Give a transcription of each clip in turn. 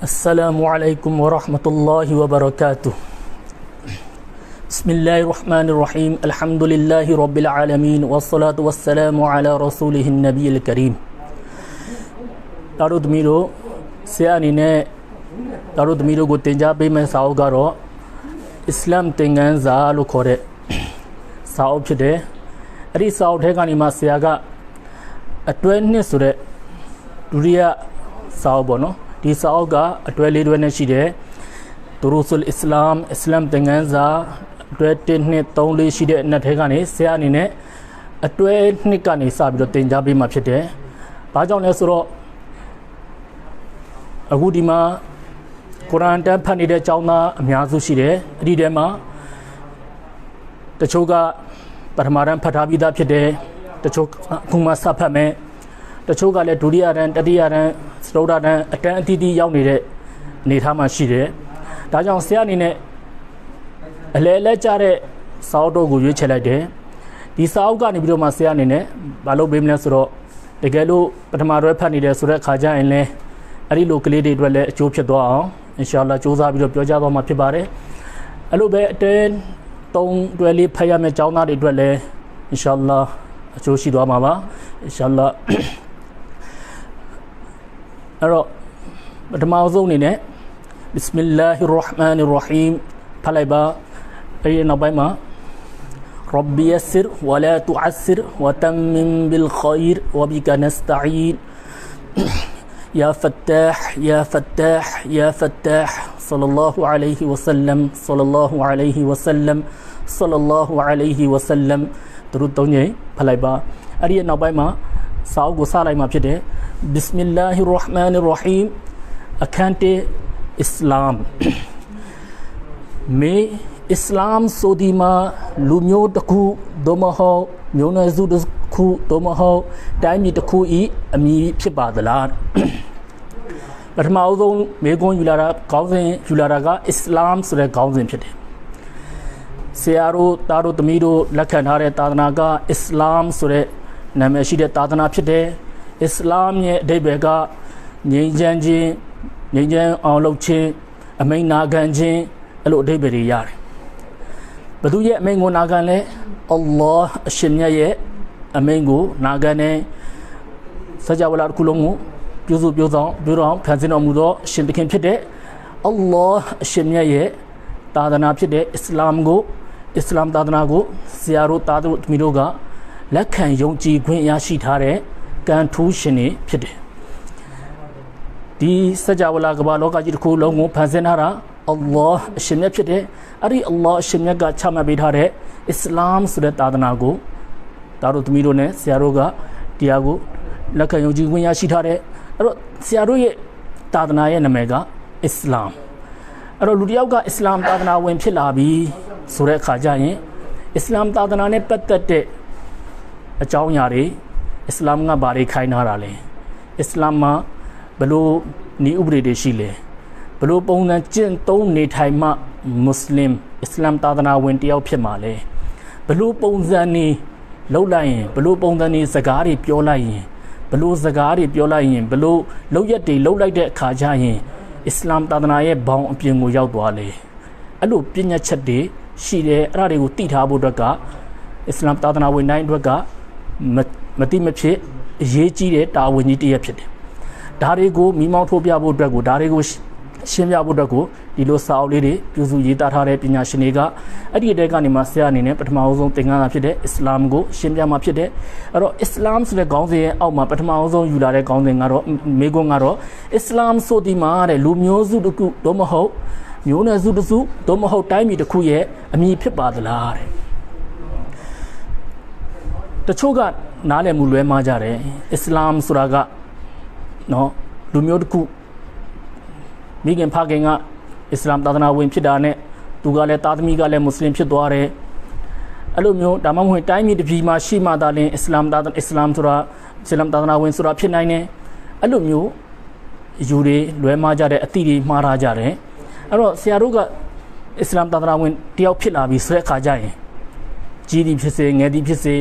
السلام عليكم ورحمة الله وبركاته بسم الله الرحمن الرحيم الحمد لله رب العالمين والصلاة والسلام على رسوله النبي الكريم တာတို့သမီးတို့ဆရာအနေနဲ့တာတို့သမီးတို့ကိုတင်ကြားပေးမယ့်စာအုပ်ကတော့အစ္စလာမ်သင်ခန်းစာလို့ခေါ်တဲ့စာအုပ်ဖြစ်တယ်အဲ့ဒီစာအုပ်ထဲကနေမှဆရာကအတွဲနှစ်ဆိုတဲ့ဒုတိယစာအုပ်ပေါ့နော်ဒီစာအုပ်ကအတွဲလေးတွဲနဲ့ရှိတယ်ဒရုဆုလ်အစ္စလာမ်အစ္စလာမ်သင်ခန်းစာအတွဲ1 2 3 4ရှိတဲ့အနက်ထဲကနေဆရာအနေနဲ့အတွဲနှစ်ကနေစပြီးတော့တင်ကြားပေးမှဖြစ်တယ်ဘာကြောင့်လဲဆိုတော့အခုဒီမှာကုရ်အာန်တန်းဖတ်နေတဲ့ကျောင်းသားအများစုရှိတယ်အဲ့ဒီထဲမှာတချို့ကပထမတန်းဖတ်ထားပြီးသားဖြစ်တယ်တချို့အခုမှစဖတ်မယ်တချို့ကလည်းဒုတိယတန်းတတိယတန်းစတုတ္ထတန်းအတန်းအသီးသီးရောက်နေတဲ့အနေအထားမှာရှိတယ်ဒါကြောင့်ဆရာအနေနဲ့အလဲလဲကြတဲ့စာအုပ်တို့ကိုရွေးချယ်လိုက်တယ်ဒီစာအုပ်ကနေပြီးတော့မှဆရာအနေနဲ့မလုပ်ပေးမလဲဆိုတော့တကယ်လို့ပထမတွဲဖတ်နေတယ်ဆိုတဲ့ခါကျရင်လည်းအဲ့ဒီလိုကလေးတွေအတွက်လည်းအကျိုးဖြစ်သွားအောင်အင်ရှာအလ္လာစူးစမ်းပြီးတော့ပြောကြားသွားမှာဖြစ်ပါတယ်အဲ့လိုပဲအတင်း3တွဲလေးဖတ်ရမယ့်ကျောင်းသားတွေအတွက်လည်းအင်ရှာအလ္လာအကျိုးရှိသွားမှာပါအင်ရှာအလ္လာအဲ့တော့ပထမဆုံးအနေနဲ့ဘစ်မင်လာဟီရ်ရာဟ်မာနီရ်ရာဟီမ်ဖတ်လိုက်ပါအဲ့ဒီနောက်ပိုင်းမှာربي يسر ولا تعسر وتمم بالخير وبك نستعين يا فتاح يا فتاح يا فتاح صلى الله عليه وسلم صلى الله عليه وسلم صلى الله عليه وسلم သူတို့သုံးချိန်ဖတ်လိုက်ပါအဲ့ဒီနောက်ပိုင်းမှာစာအုပ်ကိုစလိုက်မှာဖြစ်တယ်ဘစ်မင်လာဟီရ်ရာဟ်မာနီရ်ရာဟီမ်အခန်း1အစ္စလာမ်မေအစ္စလာမ်ဆိုဒီမှာလူမျိုးတစ်ခုသို့မဟုတ်မျိုးနွယ်စုတစ်ခုသို့မဟုတ်တိုင်းပြည်တစ်ခုဤအမည်ဖြစ်ပါသလားပထမအဆုံးမေကွန်းယူလာတာခေါင်းစဉ်ယူလာတာကအစ္စလာမ်ဆိုတဲ့ခေါင်းစဉ်ဖြစ်တယ်ဆရာတို့တာတို့သမီးတို့လက်ခံထားတဲ့သာသနာကအစ္စလာမ်ဆိုတဲ့နာမည်ရှိတဲ့သာသနာဖြစ်တယ်အစ္စလာမ်ရဲ့အဓိပ္ပာယ်ကငြိမ်းချမ်းခြင်းငြိမ်းချမ်းအောင်လုပ်ခြင်းအမိန့်နာခံခြင်းအဲ့လိုအဓိပ္ပာယ်တွေရတယ်ဘသူရဲ့အမိန့်ကိုနာခံလဲအလ္လာဟ်အရှင်မြတ်ရဲ့အမိန့်ကိုနာခံတယ်စကြဝဠာတစ်ခုလုံးကိုပြုစုပြောဆောင်ဖန်ဆင်းတော်မူသောအရှင်သခင်ဖြစ်တဲ့အလ္လာဟ်အရှင်မြတ်ရဲ့သာသနာဖြစ်တဲ့အစ္စလာမ်သာသနာကိုဆရာတို့သားတို့သမီးတို့ကလက်ခံယုံကြည်ခွင့်ရရှိထားတဲ့ကံထူးရှင်တွေဖြစ်တယ်ဒီစကြဝဠာကမ္ဘာလောကကြီးတစ်ခုလုံးကိုဖန်ဆင်းထားတာအလ္လာဟ်အရှင်မြတ်ဖြစ်တယ်အဲ့ဒီအလ္လာဟ်အရှင်မြတ်ကချမှတ်ပေးထားတဲ့အစ္စလာမ်ဆိုတဲ့သာသနာကိုသားတို့သမီးတို့နဲ့ဆရာတို့ကတရားကိုလက်ခံယုံကြည်ခွင့်ရရှိထားတဲ့အဲ့တော့ဆရာတို့ရဲ့သာသနာရဲ့နာမည်ကအစ္စလာမ်အဲ့တော့လူတစ်ယောက်ကအစ္စလာမ်သာသနာဝင်ဖြစ်လာပြီဆိုတဲ့အခါကျရင်အစ္စလာမ်သာသနာနဲ့ပတ်သက်တဲ့အကြောင်းအရာတွေအစ္စလာမ်ကဘာတွေခိုင်းထားတာလဲအစ္စလာမ်မှာဘယ်လိုနည်းဥပဒေတွေရှိလဲဘယ်လိုပုံစံကျင့်သုံးနေထိုင်မှမွတ်စလင်အစ္စလာမ်သာသနာဝင်တစ်ယောက်ဖြစ်မှာလဲဘယ်လိုပုံစံနေလုပ်လိုက်ရင်ဘယ်လိုပုံစံနေစကားတွေပြောလိုက်ရင်ဘယ်လိုစကားတွေပြောလိုက်ရင်ဘယ်လိုလုပ်ရက်တွေလုပ်လိုက်တဲ့အခါကျရင်အစ္စလာမ်သာသနာရဲ့ဘောင်အပြင်ကိုရောက်သွားလေအဲ့လိုပညာချက်တွေရှိတယ်အဲ့ဒါတွေကိုသိထားဖို့အတွက်ကအစ္စလာမ်သာသနာဝင်တိုင်းအတွက်ကမတိမဖြစ်အရေးကြီးတဲ့တာဝန်ကြီးတစ်ရပ်ဖြစ်တယ်ဒါတွေကိုမိမောင်းထိုးပြဖို့အတွက်ကိုဒါတွေကိုရှင်းပြဖို့အတွက်ကိုဒီလိုစာအုပ်လေးတွေပြုစုရေးသားထားတဲ့ပညာရှင်တွေကအဲ့ဒီအတဲကနေမှဆရာအနေနဲ့ပထမဆုံးသင်ခန်းစာဖြစ်တဲ့အစ္စလာမ်ကိုရှင်းပြမှာဖြစ်တယ်အဲ့တော့အစ္စလာမ်ဆိုတဲ့ခေါင်းစဉ်ရဲ့အောက်မှာပထမဆုံးယူလာတဲ့ခေါင်းစဉ်ကတော့မေကွန်းကတော့အစ္စလာမ်ဆိုဒီမှာတဲ့လူမျိုးစုတစ်ခုသို့မဟုတ်မျိုးနွယ်စုတစ်စုသို့မဟုတ်တိုင်းပြည်တစ်ခုရဲ့အမည်ဖြစ်ပါသလားတဲ့တချို့ကနားလည်မှုလွဲမှားကြတယ်အစ္စလာမ်ဆိုတာကနော်လူမျိုးတစ်ခုမိခင်ဖခင်ကအစ္စလာမ်သာသနာဝင်ဖြစ်တာနဲ့သူကလည်းသားသမီးကလည်းမွတ်စလင်ဖြစ်သွားတယ်အဲ့လိုမျိုးဒါမှမဟုတ်တိုင်းပြည်တစ်ပြည်မှာရှိမှသာလျှင်အစ္စလာမ်ဆိုတာအစ္စလာမ်သာသနာဝင်ဆိုတာဖြစ်နိုင်တယ်အဲ့လိုမျိုးယူတွေလွဲမှားကြတဲ့အသည့်တွေမှားထားကြတယ်အဲ့တော့ဆရာတို့ကအစ္စလာမ်သာသနာဝင်တယောက်ဖြစ်လာပြီဆိုတဲ့အခါကျရင်ကြီးသည်ဖြစ်စေငယ်သည်ဖြစ်စေ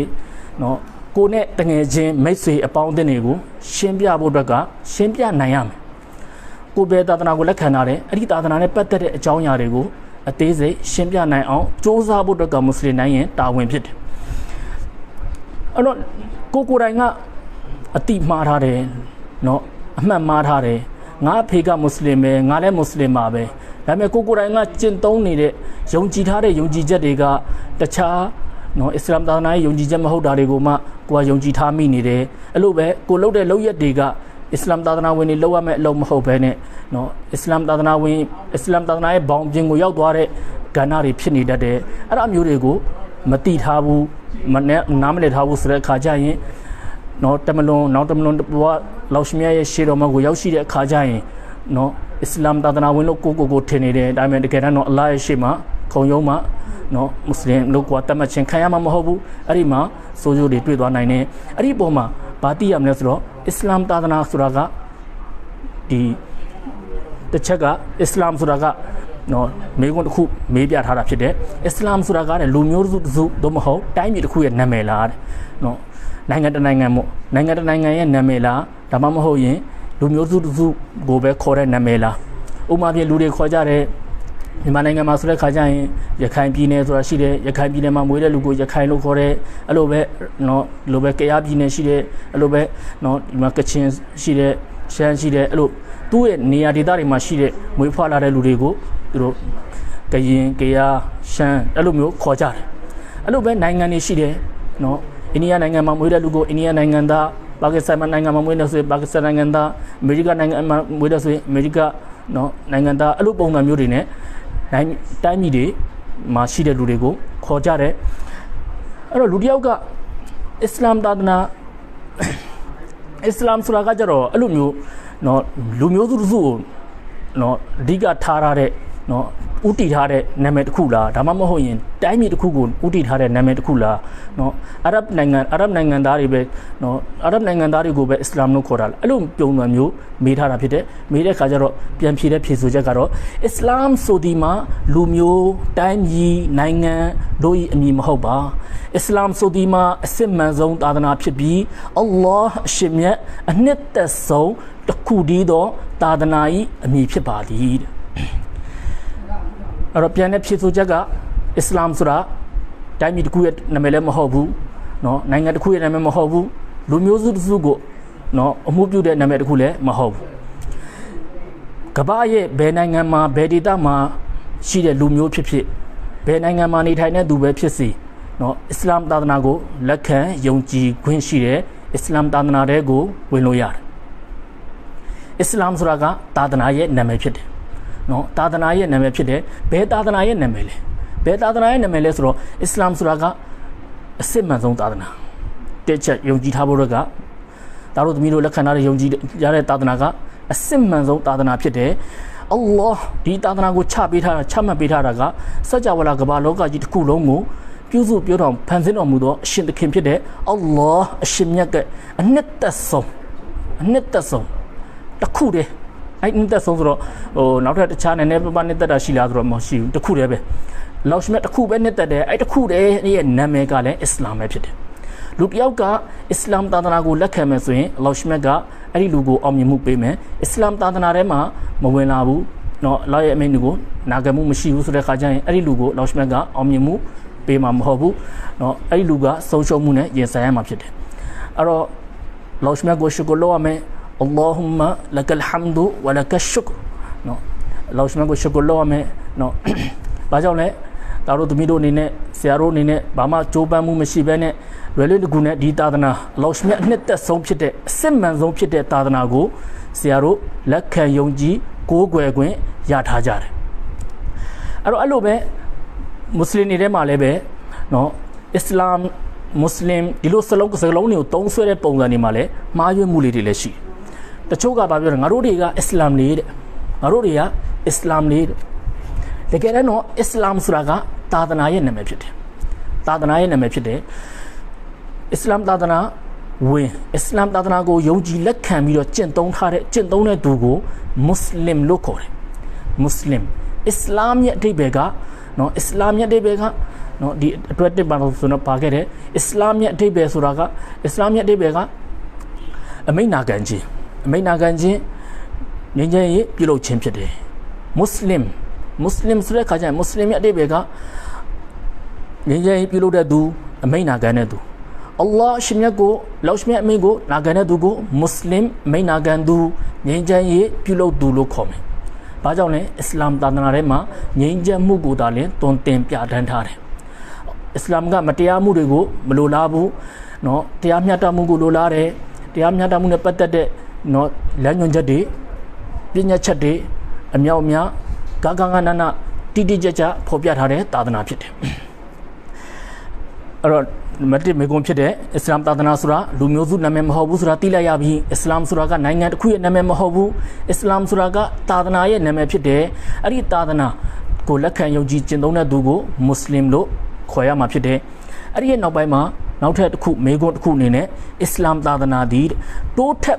နော်ကိုနဲ့တငယ်ချင်းမိတ်ဆွေအပေါင်းအသင်းတွေကိုရှင်းပြဖို့အတွက်ကရှင်းပြနိုင်ရမယ် ကိုပဲသာသနာကိုလက်ခံရတယ်အဲ့ဒီသာသနာနဲ့ပတ်သက်တဲ့အကြောင်းအရာတွေကိုအသေးစိတ်ရှင်းပြနိုင်အောင်စ조사ဖို့အတွက်ကမွတ်စလင်တိုင်းရဲ့တာဝန်ဖြစ်တယ်အဲ့တော့ကိုယ်တိုင်ကအတိမှားထားတယ်เนาะအမှတ်မှားထားတယ်ငါအဖေကမွတ်စလင်ပဲငါလည်းမွတ်စလင်ပါပဲဒါပေမဲ့ကိုယ်တိုင်ကကျင့်သုံးနေတဲ့ယုံကြည်ထားတဲ့ယုံကြည်ချက်တွေကတခြားနော်အစ္စလာမ်သာသနာရဲ့ယုံကြည်ချက်မဟုတ်တာတွေကိုမှကိုယ်ကယုံကြည်ထားမိနေတယ်အဲ့လိုပဲကိုလုပ်တဲ့လုပ်ရက်တွေကအစ္စလာမ်သာသနာဝင်တွေလုပ်ရမယ့်အလုပ်မဟုတ်ဘဲနဲ့နော်အစ္စလာမ်သာသနာဝင်အစ္စလာမ်သာသနာရဲ့ဘောင်ပြင်ကိုရောက်သွားတဲ့ကဏ္ဍတွေဖြစ်နေတတ်တယ်အဲ့ဒါမျိုးတွေကိုမတိထားဘူးနားမလည်ထားဘူးဆိုတဲ့အခါကျရင်နော်တမလွန်နောက်တမလွန်ဘဝလောက်ရှမြရဲ့ရှေ့တော်မှာကိုရောက်ရှိတဲ့အခါကျရင်နော်အစ္စလာမ်သာသနာဝင်လို့ကိုထင်နေတယ်ဒါပေမဲ့တကယ်တမ်းတော့အလ္လာဟ်ရဲ့ရှေ့မှာခုံရုံးမှာနော်မွတ်စလင်တို့ကတတ်မှတ်ခြင်းခံရမှာမဟုတ်ဘူးအဲ့ဒီမှာစိုးစိုးတွေတွေ့သွားနိုင်တယ်အဲ့ဒီအပေါ်မှာဘာသိရမလဲဆိုတော့အစ္စလာမ်သာသနာဆိုတာကဒီတစ်ချက်ကအစ္စလာမ်ဆိုတာကနော်မိကွန်းတစ်ခုမေးပြထားတာဖြစ်တယ်အစ္စလာမ်ဆိုတာကတဲ့လူမျိုးစုတစ်စုတို့မဟုတ်တိုင်းပြည်တစ်ခုရဲ့နာမည်လားတဲ့နော်နိုင်ငံတစ်နိုင်ငံမို့နိုင်ငံတစ်နိုင်ငံရဲ့နာမည်လားဒါမှမဟုတ်ရင်လူမျိုးစုတစ်စုကိုပဲခေါ်တဲ့နာမည်လားဥပမာဖြင့်လူတွေခေါ်ကြတဲ့မြန်မာနိုင်ငံမှာဆိုတဲ့ခါကျရင်ရခိုင်ပြည်နယ်ဆိုတာရှိတယ်ရခိုင်ပြည်နယ်မှာမွေးတဲ့လူကိုရခိုင်လို့ခေါ်တယ်အဲ့လိုပဲနော်လိုပဲကယားပြည်နယ်ရှိတယ်အဲ့လိုပဲနော်ဒီမှာကချင်ရှိတယ်ရှမ်းရှိတယ်အဲ့လိုသူ့ရဲ့နေရာဒေသတွေမှာရှိတဲ့မွေးဖွားလာတဲ့လူတွေကိုသူတို့ကရင်ကယားရှမ်းအဲ့လိုမျိုးခေါ်ကြတယ်အဲ့လိုပဲနိုင်ငံတွေရှိတယ်နော်အိန္ဒိယနိုင်ငံမှာမွေးတဲ့လူကိုအိန္ဒိယနိုင်ငံသားပါကစ္စတန်နိုင်ငံမှာမွေးနေဆိုရင်ပါကစ္စတန်နိုင်ငံသားအမေရိကန်နိုင်ငံမှာမွေးတဲ့ဆိုရင်အမေရိကနော်နိုင်ငံသားအဲ့လိုပုံစံမျိုးတွေနဲ့တိုင်းပြည်တွေမှာရှိတဲ့လူတွေကိုခေါ်ကြတယ်အဲ့တော့လူတယောက်ကအစ္စလာမ်သာသနာအစ္စလာမ်ဆိုတာကကြတော့အဲ့လိုမျိုးနော်လူမျိုးစုကိုနော်အဓိကထားရတဲ့နော်ဥတီထားတဲ့နာမည်တစ်ခုလားဒါမှမဟုတ်ရင်တိုင်းပြည်တစ်ခုကိုဥတီထားတဲ့နာမည်တစ်ခုလားနော်အာရဗ်နိုင်ငံသားတွေပဲနော်အာရဗ်နိုင်ငံသားတွေကိုပဲအစ္စလာမ်လို့ခေါ်တာလားအဲ့လိုပုံစံမျိုးမေးထားတာဖြစ်တယ်မေးတဲ့ခါကျတော့ပြန်ဖြေတဲ့ဖြေဆိုချက်ကတော့အစ္စလာမ်ဆိုဒီမှာလူမျိုးတိုင်းပြည်နိုင်ငံတို့၏အမည်မဟုတ်ပါအစ္စလာမ်ဆိုဒီမှာအစစ်မှန်ဆုံးသာသနာဖြစ်ပြီးအလ္လာဟ်အရှင်မြတ်အနှစ်သက်ဆုံးတစ်ခုတည်းသောသာသနာ၏အမည်ဖြစ်ပါသည်တဲ့အဲ့တော့ပြန်တဲ့ဖြေဆိုချက်ကအစ္စလာမ်ဆိုတာတိုင်းပြည်တစ်ခုရဲ့နာမည်လည်းမဟုတ်ဘူးเนาะနိုင်ငံတစ်ခုရဲ့နာမည်မဟုတ်ဘူးလူမျိုးစုတစ်စုကိုเนาะအမှုပြုတဲ့နာမည်တစ်ခုလည်းမဟုတ်ဘူးကမ္ဘာရဲ့ဘယ်နိုင်ငံမှာဘယ်ဒေသမှာရှိတဲ့လူမျိုးဖြစ်ဖြစ်ဘယ်နိုင်ငံမှာနေထိုင်တဲ့သူပဲဖြစ်စီเนาะအစ္စလာမ်သာသနာကိုလက်ခံယုံကြည်ခွင့်ရှိတဲ့အစ္စလာမ်သာသနာတွေကိုဝင်လို့ရတယ်အစ္စလာမ်ဆိုတာကသာသနာရဲ့နာမည်ဖြစ်တယ်နော်သာသနာရဲ့နာမည်ဖြစ်တယ်ဘယ်သာသနာရဲ့နာမည်လဲဘယ်သာသနာရဲ့နာမည်လဲဆိုတော့အစ္စလာမ်ဆိုတာကအစစ်မှန်ဆုံးသာသနာတစ်ချက်ယုံကြည်ထားဖို့ကဒါတို့သမီးတို့လက်ခံထားတဲ့ယုံကြည်ရတဲ့သာသနာကအစစ်မှန်ဆုံးသာသနာဖြစ်တယ်အလ္လာဟ်ဒီသာသနာကိုချမှတ်ပေးထားတာကစัจ java လာကမ္ဘာလောကကြီးတစ်ခုလုံးကိုပြုစုပြောတော်ဖန်ဆင်းတော်မူသောအရှင်သခင်ဖြစ်တဲ့အလ္လာဟ်အရှင်မြတ်ကအနှစ်သက်ဆုံးတစ်ခုတည်းအဲ့နှစ်သက်ဆုံးဆိုတော့ဟိုနောက်ထပ်တခြားနည်းနည်းပါးနှစ်သက်တာရှိလားဆိုတော့မရှိဘူးတစ်ခုတည်းပဲလောက်ရှမြတ်တစ်ခုပဲနှစ်သက်တယ်အဲ့တစ်ခုတည်းရဲ့နာမည်ကလည်းအစ္စလာမ်ပဲဖြစ်တယ်လူတစ်ယောက်ကအစ္စလာမ်သာသနာကိုလက်ခံမယ်ဆိုရင်လောက်ရှမြတ်ကအဲ့ဒီလူကိုအောင်မြင်မှုပေးမယ်အစ္စလာမ်သာသနာထဲမှာမဝင်လာဘူးเนาะလောက်ရဲ့အမိန့်ကိုနာခံမှုမရှိဘူးဆိုတဲ့ခါကျရင်အဲ့ဒီလူကိုလောက်ရှမြတ်ကအောင်မြင်မှုပေးမှာမဟုတ်ဘူးเนาะအဲ့ဒီလူကဆုံးရှုံးမှုနဲ့ရင်ဆိုင်ရမှာဖြစ်တယ်အဲ့တော့လောက်ရှမြတ်ကိုရှုကိုလုပ်ရမယ်اللهم لك الحمد ولك الشكر နော်လောရှမကိုရှုကလောမယ်နော်ဘာကြောင့်လဲဒါတို့သမီးတို့အနေနဲ့ဆရာတို့အနေနဲ့ဘာမှကြိုးပမ်းမှုမရှိဘဲနဲ့လွယ်လွယ်တကူနဲ့ဒီသာသနာလောရှမအနှစ်သက်ဆုံးဖြစ်တဲ့အစစ်မှန်ဆုံးဖြစ်တဲ့သာသနာကိုဆရာတို့လက်ခံယုံကြည်ကိုးကွယ်ခွင့်ရထားကြတယ်အဲ့လိုပဲမွတ်စလင်တွေထဲမှာလည်းပဲနော်အစ္စလာမ်မွတ်စလင်ဒီလိုစလုံးတွေကိုသုံးဆွဲတဲ့ပုံစံတွေမှာလည်းမှားယွင်းမှုလေးတွေလည်းရှိတချို့ကပြောတယ်ငါတို့တွေကအစ္စလာမ်လေးတဲ့ငါတို့တွေကအစ္စလာမ်လေးတဲ့တကယ်တော့အစ္စလာမ်ဆိုတာကသာသနာရဲ့နာမည်ဖြစ်တယ်သာသနာရဲ့နာမည်ဖြစ်တယ်အစ္စလာမ်သာသနာဝင်အစ္စလာမ်သာသနာကိုယုံကြည်လက်ခံပြီးတော့ကျင့်သုံးတဲ့သူကိုမွတ်စလင်လို့ခေါ်တယ်မွတ်စလင်အစ္စလာမ်ရဲ့အဓိပ္ပာယ်ကနော်အစ္စလာမ်ရဲ့အဓိပ္ပာယ်ကနော်ဒီအတွက်တစ်ပါလို့ဆိုတော့ပါခဲ့တယ်အစ္စလာမ်ရဲ့အဓိပ္ပာယ်ဆိုတာကအစ္စလာမ်ရဲ့အဓိပ္ပာယ်ကအမိန့်နာခံခြင်း ငြိမ်းချမ်းရေးပြုလုပ်ခြင်းဖြစ်တယ်မွတ်စလင်ဆိုတဲ့ခါကျရင်မွတ်စလင်ရဲ့အတိတ်ပဲကငြိမ်းချမ်းရေးပြုလုပ်တဲ့သူအမိန့်နာခံတဲ့သူအလ္လာဟ်ရှင်မြတ်ကိုလောက်ရှင်မြတ်အမိန့်ကိုနာခံတဲ့သူကိုမွတ်စလင်မိန့်နာခံသူငြိမ်းချမ်းရေးပြုလုပ်သူလို့ခေါ်မယ်။ဘာကြောင့်လဲအစ္စလာမ်သာသနာထဲမှာငြိမ်းချမ်းမှုကိုသာလျှင်တွင်တင်ပြဋ္ဌာန်းထားတယ်။အစ္စလာမ်ကမတရားမှုတွေကိုမလိုလားဘူးเนาะတရားမျှတမှုကိုလိုလားတယ်တရားမျှတမှုနဲ့ပတ်သက်တဲ့เนาะလမ်းညွှန်ချက်တွေပညာချက်တွေအမြောက်အများဂဂဂနနတိတိကျကျဖော်ပြထားတဲ့သာသနာဖြစ်တယ်အဲ့တော့မတိမေကွန်ဖြစ်တဲ့အစ္စလာမ်သာသနာဆိုတာလူမျိုးစုနာမည်မဟုတ်ဘူးဆိုတာသိလိုက်ရပြီအစ္စလာမ်ဆိုတာကနိုင်ငံတစ်ခုရဲ့နာမည်မဟုတ်ဘူးအစ္စလာမ်ဆိုတာကသာသနာရဲ့နာမည်ဖြစ်တယ်အဲ့ဒီသာသနာကိုလက်ခံယုံကြည်ကျင့်သုံးတဲ့သူကိုမွတ်စလင်လို့ခေါ်ရမှာဖြစ်တယ်အဲ့ဒီရဲ့နောက်ပိုင်းမှာနောက်ထပ်တစ်ခုမေကွန်တစ်ခုအနေနဲ့အစ္စလာမ်သာသနာသည်တိုးတက်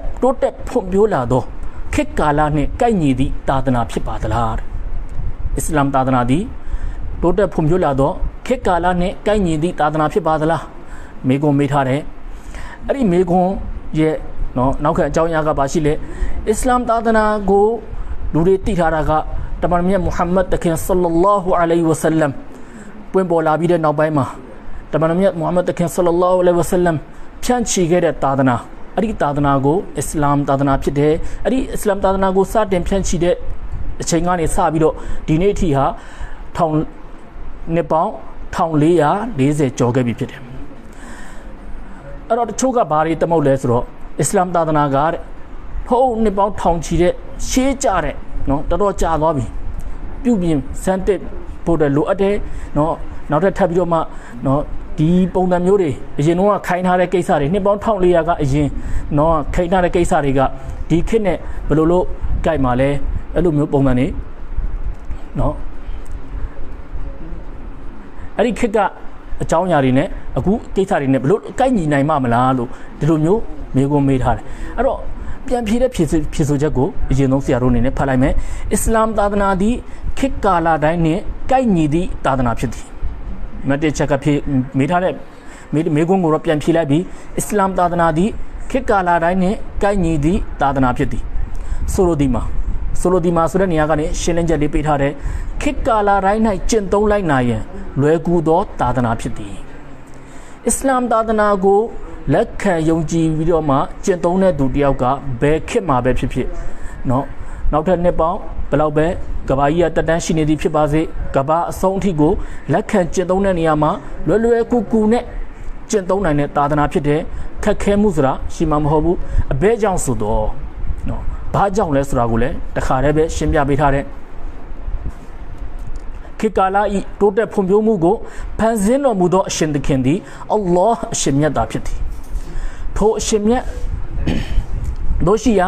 ဖွံ့ဖြိုးလာသောခေတ်ကာလနှင့်ကိုက်ညီသည့်သာသနာဖြစ်ပါသလားအစ္စလာမ်သာသနာသည်တိုးတက်ဖွံ့ဖြိုးလာသောခေတ်ကာလနှင့်ကိုက်ညီသည့်သာသနာဖြစ်ပါသလားမေကွန်မေးထားတယ်အဲ့ဒီမေကွန်ရဲ့နောက်ခံအကြောင်းအရာကပါရှိလေအစ္စလာမ်သာသနာကိုလူတွေသိထားတာကတမန်မြတ်မုဟမ္မဒ်တခင်ဆလ္လာလာဟူအလိုင်ဝါဆလမ်ပွင့်ပေါ်လာပြီးတဲ့နောက်ပိုင်းမှာတမန်မြတ်မုဟမ္မဒ်တခင်ဆလ္လာလာဟူအလိုင်ဝါဆလမ်ဖြန့်ချီခဲ့တဲ့သာသနာအဲ့ဒီသာသနာကိုအစ္စလာမ်သာသနာဖြစ်တယ်အဲ့ဒီအစ္စလာမ်သာသနာကိုစတင်ဖြန့်ချီတဲ့အချိန်ကနေစပြီးတော့ဒီနေ့အထိဟာနှစ်ပေါင်း1440ကျော်ခဲ့ပြီဖြစ်တယ်အဲ့တော့တချို့ကဘာတွေတမုတ်လဲဆိုတော့အစ္စလာမ်သာသနာကတဲ့ဟုတ်နှစ်ပေါင်းထောင်ချီတဲ့ရှေးကြတဲ့တော်တော်ကြာသွားပြီပြုပြင်စမ်းတစ်ဖို့တဲ့လိုအပ်တယ်နောက်ထပ်ထပ်ပြီးတော့မှဒီပုံစံမျိုးတွေအရင်တော့ခိုင်းထားတဲ့ကိစ္စတွေနှစ်ပေါင်း1400ကအရင်ခိုင်းထားတဲ့ကိစ္စတွေကဒီခေတ်နဲ့ဘယ်လိုလုပ်ကြိုက်မှာလဲအဲ့လိုမျိုးပုံစံတွေအဲ့ဒီခေတ်ကအကြောင်းအရာတွေနဲ့အခုကိစ္စတွေနဲ့ဘယ်လိုကိုက်ညီနိုင်မှာမလားလို့ဒီလိုမျိုးမေးခွန်းမေးထားတယ်အဲ့တော့ပြန်ဖြေတဲ့ဖြေဆိုချက်ကိုအရင်ဆုံးဆရာတို့အနေနဲ့ဖတ်လိုက်မယ်အစ္စလာမ်သာသနာသည်ခေတ်ကာလတိုင်းနဲ့ကိုက်ညီသည့်သာသနာဖြစ်သည်မတ်တစ်ချက်ကမေးထားတဲ့မေးခွန်းကိုတော့ပြန်ဖြေလိုက်ပြီးအစ္စလာမ်သာသနာသည်ခေတ်ကာလတိုင်းနဲ့ကိုက်ညီသည့်သာသနာဖြစ်သည်ဆိုလိုဒီမှာဆိုတဲ့နေရာကနေရှင်းလင်းချက်လေးပေးထားတယ်ခေတ်ကာလတိုင်း၌ကျင့်သုံးလိုက်နိုင်ရန်လွယ်ကူသောသာသနာဖြစ်သည်အစ္စလာမ်သာသနာကိုလက်ခံယုံကြည်ပြီးတော့မှကျင့်သုံးတဲ့သူတယောက်ကဘယ်ခေတ်မှာပဲဖြစ်ဖြစ်နောက်ထပ်နှစ်ပေါင်းဘယ်လောက်ပဲကဘာကြီးကတက်တန်းရှိနေသည်ဖြစ်ပါစေကဘာအဆုံးအထိကိုလက်ခံကျင့်သုံးတဲ့နေရာမှာလွယ်ကူနဲ့ကျင့်သုံးနိုင်တဲ့သာသနာဖြစ်တယ်ခက်ခဲမှုဆိုတာရှိမှာမဟုတ်ဘူးအဘဲကြောင့်ဆိုတော့ဘာကြောင့်လဲဆိုတာကိုလည်းတခါတည်းပဲရှင်းပြပေးထားတဲ့ခေတ်ကာလဤတိုးတက်ဖွံ့ဖြိုးမှုကိုဖန်ဆင်းတော်မူသောအရှင်သခင်သည်အလ္လာဟ်အရှင်မြတ်သာဖြစ်သည်ထိုအရှင်မြတ်တို့ရှိရာ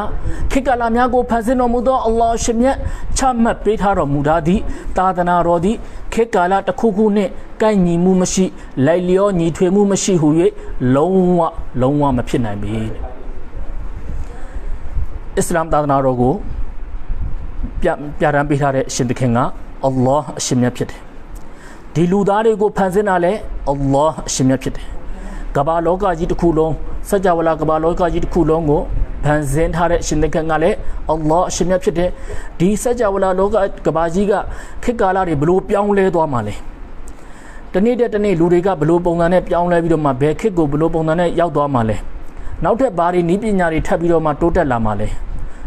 ခေတ်ကာလများကိုဖန်ဆင်းတော်မူသောအလ္လာဟ်အရှင်မြတ်ချမှတ်ပေးထားတော်မူသည့်သာသနာတော်သည်ခေတ်ကာလတစ်ခုခုနှင့်ကိုက်ညီမှုမရှိလိုက်လျောညီထွေမှုမရှိဟု၍လုံးဝမဖြစ်နိုင်ပေအစ္စလာမ်သာသနာတော်ကိုပြဋ္ဌာန်းပေးထားတဲ့အရှင်သခင်ကအလ္လာဟ်အရှင်မြတ်ဖြစ်တယ်ဒီလူသားတွေကိုဖန်ဆင်းတာလည်းအလ္လာဟ်အရှင်မြတ်ဖြစ်တယ်ကမ္ဘာလောကကြီးတစ်ခုလုံးစัจ java ကမ္ဘာလောကကြီးတစ်ခုလုံးကိုဖန်ဆင်းထားတဲ့အရှင်သခင်ကလည်းအလ္လာဟ်အရှင်မြတ်ဖြစ်တယ်ဒီစัจ java လောကကမ္ဘာကြီးကခေတ်ကာလတွေဘလို့ပြောင်းလဲသွားမှာလဲတနေ့တနေ့လူတွေကဘလို့ပုံစံနဲ့ပြောင်းလဲပြီးတော့မှဘယ်ခေတ်ကိုဘလို့ပုံစံနဲ့ရောက်သွားမှာလဲနောက်ထပ်ဘာတွေနည်းပညာတွေထပ်ပြီးတော့မှတိုးတက်လာမှာလဲ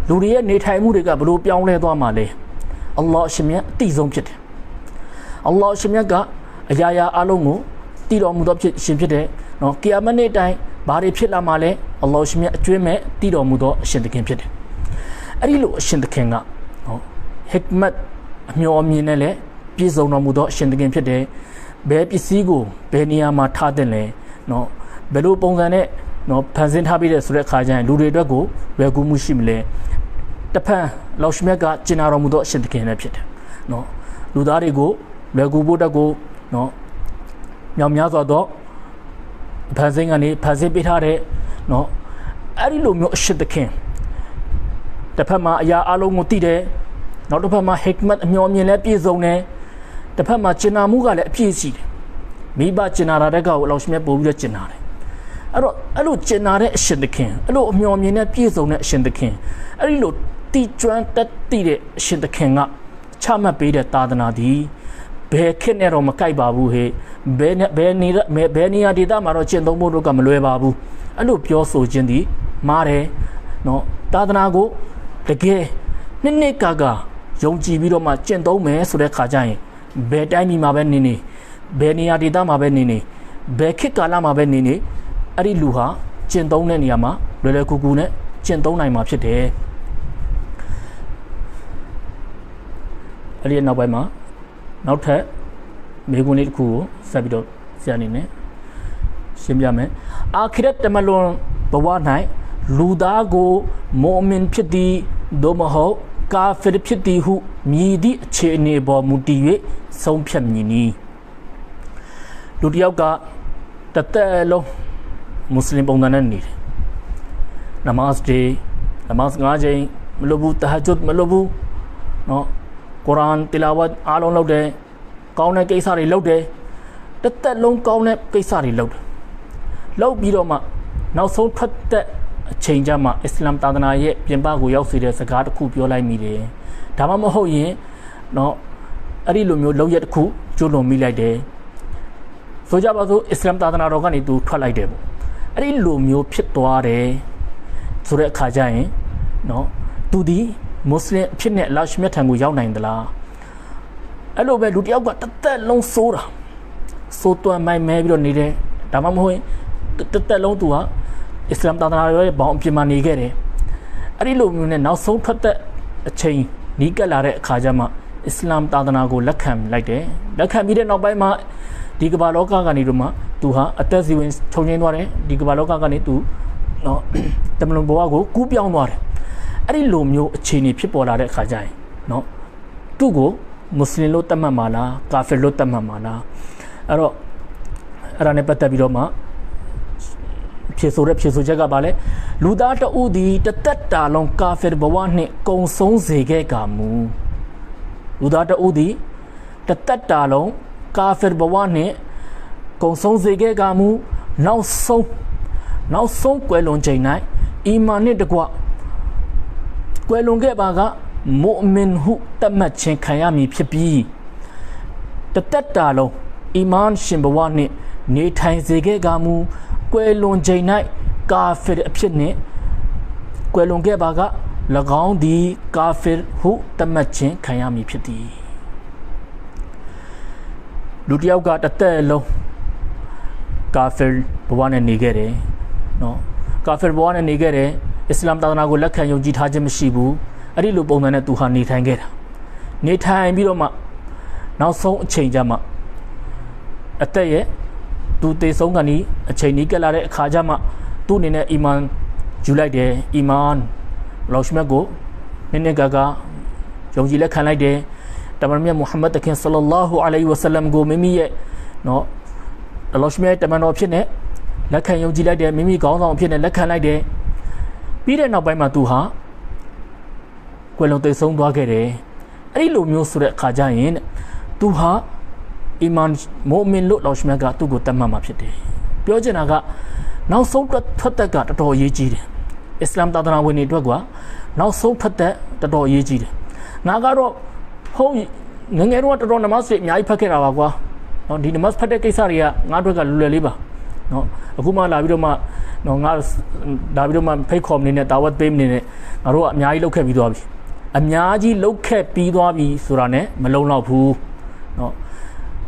လူတွေရဲ့နေထိုင်မှုတွေကဘလို့ပြောင်းလဲသွားမှာလဲအလ္လာဟ်အရှင်မြတ်အတိဆုံးဖြစ်တယ်အလ္လာဟ်အရှင်မြတ်ကအရာရာအလုံးကိုတည်တော်မူသောရှင်ဖြစ်တယ်ကီယာမတ်နေ့တိုင်းဘာတွေဖြစ်လာမှာလဲအလ္လာဟ်အရှင်မြတ်အကျွမ်းမဲ့တည်တော်မူသောအရှင်သခင်ဖြစ်တယ်အဲ့ဒီလိုအရှင်သခင်ကဟစ်မတ်အမျှော်အမြင်နဲ့လည်းပြည့်စုံတော်မူသောအရှင်သခင်ဖြစ်တယ်ဘယ်ပစ္စည်းကိုဘယ်နေရာမှာထားတဲ့လဲဘယ်လိုပုံစံနဲ့ဖန်ဆင်းထားပြီးတဲ့ဆိုတဲ့အခါကျရင်လူတွေအတွက်ကိုလွယ်ကူမှုရှိမလဲတဖန်လောက်ရှမြတ်ကကျင်နာတော်မူသောအရှင်သခင်လည်းဖြစ်တယ်လူသားတွေကိုလွယ်ကူဖို့တက်ကိုမြောင်များစွာသောဖန်ဆင်းကနေဖန်ဆင်းပေးထားတဲ့အဲ့ဒီလိုမျိုးအရှင်သခင်တစ်ဖက်မှာအရာအလုံးကိုသိတယ်နောက်တစ်ဖက်မှာဟစ်မတ်အမျှော်အမြင်လည်းပြည့်စုံတယ်တစ်ဖက်မှာကျင်နာမှုကလည်းအပြည့်ရှိတယ်မိဘကျင်နာတဲ့ကောင်လောက်ရှမြတ်ပို့ပြီးတော့ကျင်နာတယ်အဲ့လိုကျင်နာတဲ့အရှင်သခင်အဲ့လိုအမျှော်အမြင်နဲ့ပြည့်စုံတဲ့အရှင်သခင်အဲ့ဒီလို တီကျွမ်းတက်တိတဲ့အရှင်သခင်ကချမှတ်ပေးတဲ့သာသနာသည်ဘယ်ခေတ်နဲ့တော့မကိုက်ပါဘူးဟဲ့ဘယ်နေရာဒေသမှာတော့ကျင့်သုံးဖို့ကမလွယ်ပါဘူးအဲ့လိုပြောဆိုခြင်းသည်မှားတယ်နော်သာသနာကိုတကယ်နှစ်ကာယုံကြည်ပြီးတော့မှကျင့်သုံးမယ်ဆိုတဲ့ခါကျရင်ဘယ်တိုင်းပြည်မှာပဲနေဘယ်နေရာဒေသမှာပဲနေဘယ်ခေတ်ကာလမှာပဲနေအဲ့ဒီလူဟာကျင့်သုံးတဲ့နေရာမှာလွယ်လွယ်ကူကူနဲ့ကျင့်သုံးနိုင်မှာဖြစ်တယ်အဲ့ဒီနောက်ပိုင်းမှာနောက်ထပ်မေကွန်းလေးတစ်ခုကိုဆက်ပြီးတော့ဆရာအနေနဲ့ရှင်းပြမယ်အာခိရတ်တမလွန်ဘဝ၌လူသားကိုမောမင်ဖြစ်သည်သို့မဟုတ်ကာဖီရဖြစ်သည်ဟုမြည်သည့်အခြေအနေပေါ်မူတည်၍ဆုံးဖြတ်မည်နီလူတစ်ယောက်ကတသက်လုံးမွတ်စလင်ပုံစံနဲ့နေတယ်နမတ်တွေနမတ်5ချိန်မလုပ်ဘူးတဟဂျွတ်မလုပ်ဘူးနော်ကုရ်အာန်တီလာဝတ်အားလုံးလုပ်တယ်ကောင်းတဲ့ကိစ္စတွေလုပ်တယ်တသက်လုံးကောင်းတဲ့ကိစ္စတွေလုပ်တယ်လုပ်ပြီးတော့မှနောက်ဆုံးထွက်တဲ့အချိန်ကျမှအစ္စလာမ်သာသနာရဲ့ပြင်ပကိုရောက်စေတဲ့စကားတစ်ခုပြောလိုက်မိတယ်ဒါမှမဟုတ်ရင်နော်အဲ့ဒီလိုမျိုးလောက်ရက်တစ်ခုကျွလွန်မိလိုက်တယ်ဆိုကြပါစို့အစ္စလာမ်သာသနာတော်ကနေသူထွက်လိုက်တယ်ပေါ့အဲ့ဒီလိုမျိုးဖြစ်သွားတယ်ဆိုတဲ့အခါကျရင်နော်သူဒီမွတ်စလင်ဖြစ်တဲ့အလရှမြတ်ထံကိုရောက်နိုင်သလားအဲ့လိုပဲလူတယောက်ကတသက်လုံးစိုးတာစိုးတွန်းမိုင်းမဲပြီးတော့နေတယ်ဒါမှမဟုတ်တသက်လုံးသူဟာအစ္စလာမ်သာသနာရဲ့ဘောင်အပြင်မှာနေခဲ့တယ်အဲ့ဒီလိုမျိုးနဲ့နောက်ဆုံးထွက်တဲ့အချိန်နီးကပ်လာတဲ့အခါကျမှအစ္စလာမ်သာသနာကိုလက်ခံလိုက်တယ်လက်ခံပြီးတဲ့နောက်ပိုင်းမှာဒီကမ္ဘာလောကကနေတော့မှသူဟာအသက်ဇီဝင်ခြုံငိမ့်သွားတယ်ဒီကမ္ဘာလောကကနေသူနော်တမလွန်ဘဝကိုကူးပြောင်းသွားတယ်အဲ့ဒီလိုမျိုးအခြေအနေဖြစ်ပေါ်လာတဲ့အခါကျရင်နော်သူ့ကိုမွတ်စလင်လို့သတ်မှတ်မှာလားကာဖီလို့သတ်မှတ်မှာလားအဲ့တော့အဲ့ဒါနဲ့ပတ်သက်ပြီးတော့မှဖြေဆိုချက်ကပါလဲလူသားတဦးသည်တသက်တာလုံးကာဖီဘဝနှင့်ကုံဆုံးစေခဲ့ကမူလူသားတဦးသည်တသက်တာလုံးကာဖီဘဝနှင့်ကုံဆုံးစေခဲ့ကမူနောက်ဆုံးကွယ်လွန်ချိန်၌အီမာန်နှင့်တကွကွယ်လွန်ခဲ့ပါကမုအမင်ဟုတတ်မှတ်ခြင်းခံရမည်ဖြစ်ပြီးတသက်တာလုံးအီမန်ရှင်ဘဝနှင့်နေထိုင်စေခဲ့ကမူကွယ်လွန်ချိန်၌ကာဖီအဖြစ်နှင့်ကွယ်လွန်ခဲ့ပါက၎င်းသည်ကာဖီဟုတတ်မှတ်ခြင်းခံရမည်ဖြစ်သည်လူတစ်ယောက်ကတသက်လုံးကာဖီဘဝနဲ့နေခဲ့တယ်နော်ကာဖီဘဝနဲ့နေခဲ့တယ်အစ္စလာမ်သာသနာကိုလက်ခံယုံကြည်ထားခြင်းမရှိဘူးအဲ့ဒီလိုပုံစံနဲ့သူဟာနေထိုင်ခဲ့တာနေထိုင်ပြီးတော့မှနောက်ဆုံးအချိန်ကျမှအသက်ရဲ့သူတေဆုံးကနေအချိန်နီးကပ်လာတဲ့အခါကျမှသူ့အနေနဲ့အီမန်ယူလိုက်တယ်အီမန်လောရှမတ်ကိုနည်းကာယုံကြည်လက်ခံလိုက်တယ်တမန်မြတ်မုဟမ္မဒ်တခင်ဆလ္လာဟူအလိုင်ဝါဆလမ်ကိုမိမိရဲ့နော်လောရှမတ်တမန်တော်ဖြစ်နေလက်ခံယုံကြည်လိုက်တယ်မိမိခေါင်းဆောင်ဖြစ်နေလက်ခံလိုက်တယ်ပြီးတဲ့နောက်ပိုင်းမှာသူဟာကွယ်လွန်သေဆုံးသွားခဲ့တယ်အဲ့ဒီလိုမျိုးဆိုတဲ့အခါကျရင်သူဟာအီမန်မိုမင်လို့လောရှမတ်ကသူ့ကိုတတ်မှတ်မှာဖြစ်တယ်ပြောချင်တာကနောက်ဆုံးထွက်သက်ကတော်တော်အရေးကြီးတယ်အစ္စလာမ်သာသနာဝင်တွေအတွက်ကနောက်ဆုံးထွက်သက်တော်တော်အရေးကြီးတယ်ငါကတော့ဟုတ်ငငယ်တော့တော်တော်နမတ်တွေအများကြီးဖတ်ခဲ့တာပါကွာနော်ဒီနမတ်ဖတ်တဲ့ကိစ္စတွေကငါတို့ကလွယ်လွယ်လေးပါနော်အခုမှလာပြီးတော့မှနော်ငါလာပြီးတော့မှဖိတ်ခေါ်နေနဲ့တာဝတ်ပေးနေနဲ့ငါတို့ကအများကြီးလုပ်ခဲ့ပြီးသွားပြီအများကြီးလုပ်ခဲ့ပြီးသွားပြီဆိုတာနဲ့မလုံလောက်ဘူးနော်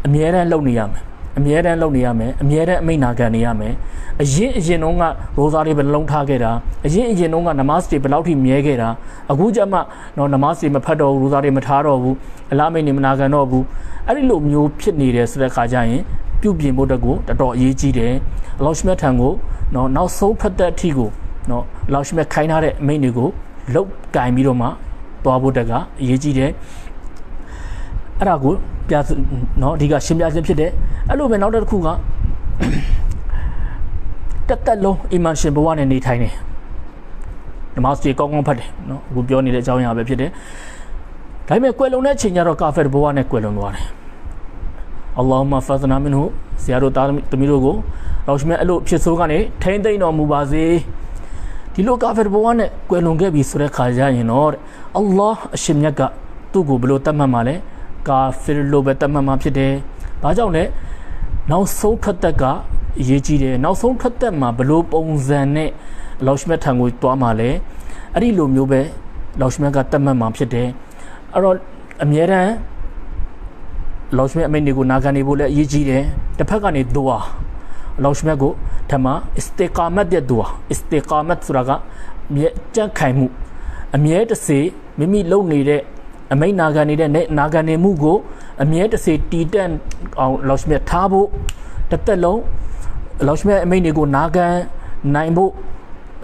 အမြဲတမ်းလုပ်နေရမယ်အမြဲတမ်းလုပ်နေရမယ်အမြဲတမ်းအမိန့်နာခံနေရမယ်အရင်တုန်းကရိုဇာတွေဘယ်လုံးထားခဲ့တာအရင်တုန်းကနမတ်တွေဘယ်လောက်ထိမြဲခဲ့တာအခုကျမှနော်နမတ်တွေမဖတ်တော့ဘူးရိုဇာတွေမထားတော့ဘူးအလားမိတ်နေမနာခံတော့ဘူးအဲ့ဒီလိုမျိုးဖြစ်နေတယ်ဆိုတဲ့ခါကျရင်ပြုပြင်ဖို့တက်ကိုတော်တော်အရေးကြီးတယ်အလောရှမြတ်ထံကိုနော်နောက်ဆုံးဖတ်တဲ့အထိကိုနော်အလောရှမြတ်ခိုင်းထားတဲ့အမိန့်တွေကိုလုတ်ကင်ပြီးတော့မှသွားဖို့တက်ကအရေးကြီးတယ်အဲ့ဒါကိုပြနော်အဓိကရှင်းပြခြင်းဖြစ်တယ်အဲ့လိုပဲနောက်တစ်ခုကတက်လုံးအီမန်ရှင်ဘဝနဲ့နေထိုင်တယ်နမတ်တွေကောင်းကောင်းဖတ်တယ်နော်အခုပြောနေတဲ့အကြောင်းအရာပဲဖြစ်တယ်ဒါပေမဲ့ကွယ်လွန်တဲ့ချိန်ကျတော့ကာဖီဘဝနဲ့ကွယ်လွန်သွားတယ်အလ္လာဟ်မဖဇနာမင်ဟူဆရာတို့သားသမီးတို့ကိုလောရှမြတ်အဲ့လိုဖြစ်ဆိုးကနေထိမ့်သိမ့်တော်မူပါစေ ဒီလိုကာဖီဘဝနဲ့ကွယ်လွန်ခဲ့ပြီဆိုတဲ့ခါကျရင်တော့အလ္လာဟ်အရှင်မြတ်ကသူ့ကိုဘယ်လိုတတ်မှတ်မှာလဲကာဖီလို့ပဲတတ်မှတ်မှာဖြစ်တယ်။ဘာကြောင့်လဲနောက်ဆုံးထွက်သက်ကအရေးကြီးတယ်နောက်ဆုံးထွက်သက်မှာဘယ်လိုပုံစံနဲ့အလောရှမြတ်ထံကိုတွားမှာလဲအဲ့ဒီလိုမျိုးပဲလောရှမြတ်ကတတ်မှတ်မှာဖြစ်တယ်။အဲ့တော့အမြဲတမ်းလောရှမြတ်အမိန့်တွေကိုနာခံနေဖို့လည်းအရေးကြီးတယ်။တစ်ဖက်ကနေဒူအာလောရှမြတ်ကိုဓမ္မအစ္စတီကာမတ်တဲ့ဒူအာအစ္စတီကာမတ်ဆိုတာကမြဲကြံ့ခိုင်မှုအမြဲတစေမိမိလုပ်နေတဲ့အမိန့်နာခံနေတဲ့နာခံနေမှုကိုအမြဲတစေတည်တံ့အောင်လောရှမြတ်ထားဖို့တစ်သက်လုံးလောရှမြတ်အမိန့်တွေကိုနာခံနိုင်ဖို့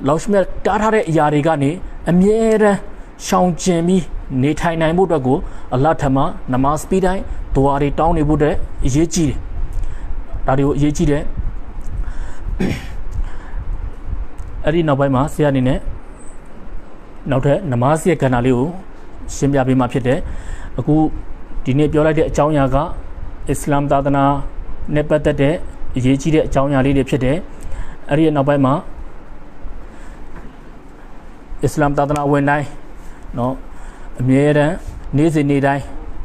လောရှမြတ်တားထားတဲ့အရာတွေကနေအမြဲတမ်းရှောင်ကျဉ်ပြီးနေထိုင်နိုင်ဖို့အတွက်ကိုအလ္လာဟ်ထံမှာနမတ်ပြီးတိုင်းဒူအာတွေတောင်းနေဖို့တဲ့အရေးကြီးတယ်ဒါတွေကိုအရေးကြီးတယ်အဲ့ဒီနောက်ပိုင်းမှာဆရာအနေနဲ့နောက်ထပ်နမတ်ရဲ့ကဏ္ဍလေးကိုရှင်းပြပေးမှာဖြစ်တယ်အခုဒီနေ့ပြောလိုက်တဲ့အကြောင်းအရာကအစ္စလာမ်သာသနာနဲ့ပတ်သက်တဲ့အရေးကြီးတဲ့အကြောင်းအရာလေးတွေဖြစ်တယ်အဲ့ဒီနောက်ပိုင်းမှာအစ္စလာမ်သာသနာဝင်တိုင်းเนาะအမြဲတမ်းနေ့စဉ်နေ့တိုင်း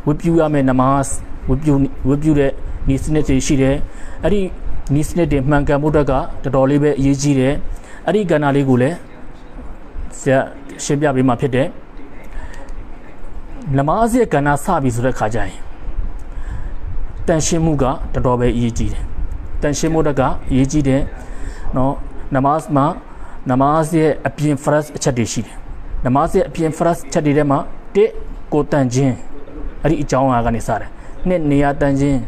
ဝတ်ပြုရမယ့်နမတ်ဝတ်ပြုတဲ့ဤစနစ်တွေရှိတယ်အဲ့ဒီဤစနစ်တွေမှန်ကန်ဖို့ကတော်တော်လေးပဲအရေးကြီးတယ်အဲ့ဒီကဏ္ဍလေးကိုလည်းဆရာရှင်းပြပေးမှာဖြစ်တယ်နမတ်ရဲ့ကဏ္ဍစပြီဆိုတဲ့ခါကျရင်တန်ရှင်းမှုကတော်တော်ပဲအရေးကြီးတယ်တန်ရှင်းမှုကအရေးကြီးတယ်เนาะနမတ်မှာနမတ်ရဲ့အပြင်ဖရက်အချက်တွေရှိတယ်နမတ်ရဲ့အပြင်ဖရက်ချက်တွေထဲမှာတစ်ကိုတန်ခြင်းအဲ့ဒီအကြောင်းအရာကနေစတယ်နှစ်နေရာတန်ခြင်း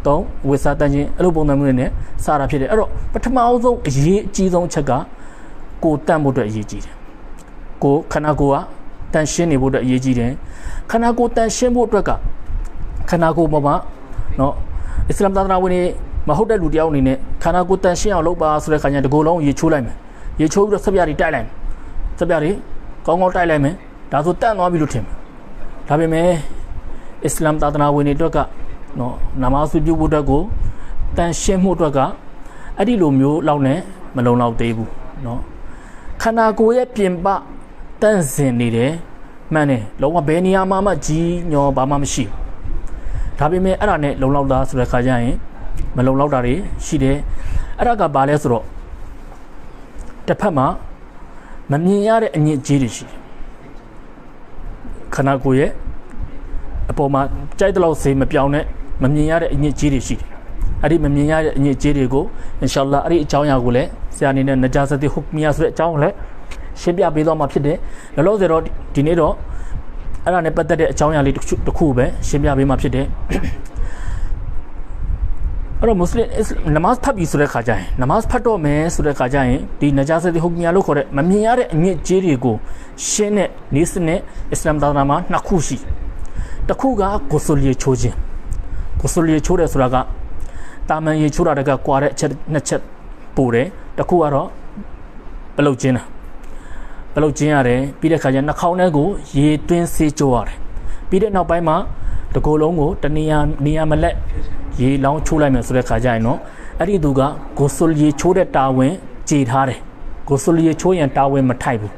သုံးဝိစာတန်ခြင်းအဲ့လိုပုံစံမျိုးတွေနဲ့စတာဖြစ်တယ်အဲ့တော့ပထမအဆုံးအရေးအကြီးဆုံးအချက်ကကိုတန်ဖို့အတွက်အရေးကြီးတယ်ကိုခန္ဓာကိုယ်ကတန်ရှင်းနေဖို့အတွက်အရေးကြီးတယ်ခန္ဓာကိုယ်တန်ရှင်းဖို့အတွက်ကခန္ဓာကိုယ်ပေါ်မှာเนาะအစ္စလာမ်သာသနာဝင်တွေမဟုတ်တဲ့လူတယောက်အနေနဲ့ခန္ဓာကိုယ်တန်ရှင်းအောင်လုပ်ပါဆိုတဲ့ခါကျရင်ဒီကိုယ်လုံးရေချိုးလိုက်မယ်ရေချိုးပြီးတော့ဆက်ပြတွေတိုက်လိုက်မယ်ဆက်ပြတွေကောင်းကောင်းတိုက်လိုက်မယ်ဒါဆိုတန့်သွားပြီလို့ထင်မယ်ဒါပေမဲ့အစ္စလာမ်သာသနာဝင်တွေအတွက်ကနော်နမတ်ပြုဖို့အတွက်ကိုတန်ရှင်းမှုအတွက်ကအဲ့ဒီလိုမျိုးလောက်နဲ့မလုံလောက်သေးဘူးနော်ခန္ဓာကိုယ်ရဲ့ပြင်ပတန့်စင်နေတယ်မှန်တယ်လုံးဝဘယ်နေရာမှကြီးညောဘာမှမရှိဘူးဒါပေမဲ့အဲ့ဒါနဲ့လုံလောက်တာဆိုတဲ့ခါကျရင်မလုံလောက်တာတွေရှိတယ်အဲ့ဒါကဘာလဲဆိုတော့တစ်ဖက်မှာမမြင်ရတဲ့အညစ်အကြေးတွေရှိတယ်ခန္ဓာကိုယ်ရဲ့အပေါ်မှာကြိုက်တဲ့လောက်စေမပြောင်းနဲ့မမြင်ရတဲ့အညစ်အကြေးတွေရှိတယ်အဲ့ဒီမမြင်ရတဲ့အညစ်အကြေးတွေကိုအင်ရှာအလ္လာဟ်အဲ့ဒီအကြောင်းအရာကိုလည်းဆရာအနေနဲ့နဂျာဇတ်ဟူကမီယာဆိုတဲ့အကြောင်းကိုလည်းရှင်းပြပေးသွားမှာဖြစ်တယ်လောလောဆယ်တော့ဒီနေ့တော့အဲ့ဒါနဲ့ပတ်သက်တဲ့အကြောင်းအရာလေးတစ်ခုပဲရှင်းပြပေးမှာဖြစ်တယ်အဲ့တော့မွတ်စလင်နမတ်ဖတ်ပြီးဆိုတဲ့ခါကျရင်နမတ်ဖတ်တော့မယ်ဆိုတဲ့ခါကျရင်ဒီနဂျာဇတ်ဟူကမီယာလို့ခေါ်တဲ့မမြင်ရတဲ့အညစ်အကြေးတွေကိုရှင်းတဲ့နည်းစနစ်အစ္စလာမ်သာသနာမှာနှစ်ခုရှိတစ်ခုကကိုဆူလီချိုးခြင်းကိုဆူလီချိုးတယ်ဆိုတာကတာမန်ရေချိုးတာတကကွာတဲ့အချက်နှစ်ချက်ပို့တယ်တစ်ခုကတော့ပလုတ်ခြင်းတာပလုတ်ခြင်းရတယ်ပြီးတဲ့ခါကျနှာခေါင်းထဲကိုရေသွင်းဆေးကြောရတယ်ပြီးတဲ့နောက်ပိုင်းမှာတကိုယ်လုံးကိုတနေရာမလက်ရေလောင်းချိုးလိုက်မယ်ဆိုတဲ့ခါကျရင်တော့အဲ့ဒီသူကကိုဆူလီချိုးတဲ့တာဝန်ခြေထားတယ်ကိုဆူလီချိုးရင်တာဝန်မထိုက်ဘူး